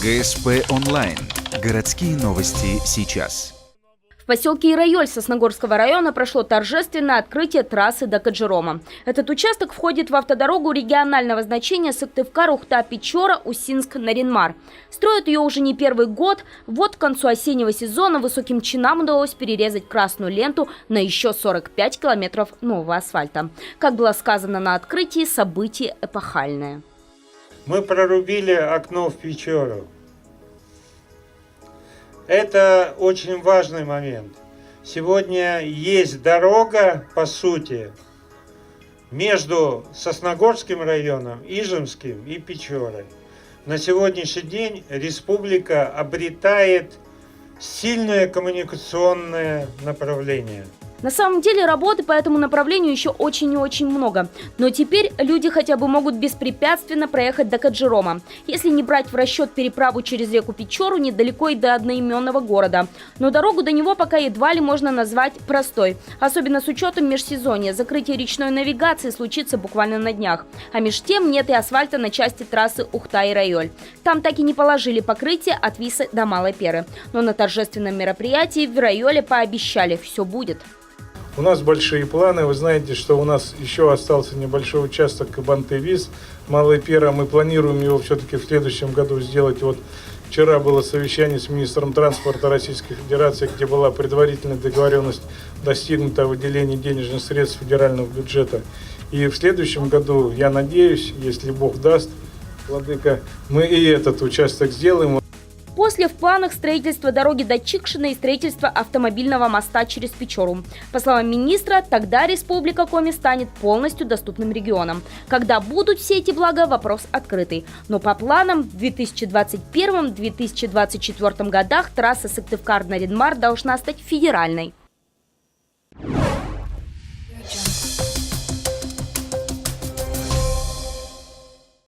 ГСП онлайн. Городские новости сейчас. В поселке Ирайоль Сосногорского района прошло торжественное открытие трассы до Каджирома. Этот участок входит в автодорогу регионального значения Сыктывкар-Ухта-Печора, Усинск-Наринмар. Строят ее уже не первый год. Вот к концу осеннего сезона высоким чинам удалось перерезать красную ленту на еще 45 километров нового асфальта. Как было сказано на открытии, событие эпохальное. Мы прорубили окно в Печору. Это очень важный момент. Сегодня есть дорога, по сути, между Сосногорским районом, Ижемским и Печорой. На сегодняшний день республика обретает сильное коммуникационное направление. На самом деле работы по этому направлению еще очень и очень много. Но теперь люди хотя бы могут беспрепятственно проехать до Каджирома. Если не брать в расчет переправу через реку Печору, недалеко и до одноименного города. Но дорогу до него пока едва ли можно назвать простой. Особенно с учетом межсезонья. Закрытие речной навигации случится буквально на днях. А меж тем нет и асфальта на части трассы Ухта-Ирайоль. Там так и не положили покрытие от Висы до Малой Перы. Но на торжественном мероприятии в Ирайоле пообещали – все будет. У нас большие планы. Вы знаете, что у нас еще остался небольшой участок Кабанты-Вис. Малая Пера, мы планируем его все-таки в следующем году сделать. Вот вчера было совещание с министром транспорта Российской Федерации, где была предварительная договоренность достигнута о выделении денежных средств федерального бюджета. И в следующем году, я надеюсь, если Бог даст, владыка, мы и этот участок сделаем. После в планах строительство дороги до Чикшина и строительство автомобильного моста через Печору. По словам министра, тогда Республика Коми станет полностью доступным регионом. Когда будут все эти блага, вопрос открытый. Но по планам в 2021-2024 годах трасса Сыктывкар-Наринмар должна стать федеральной.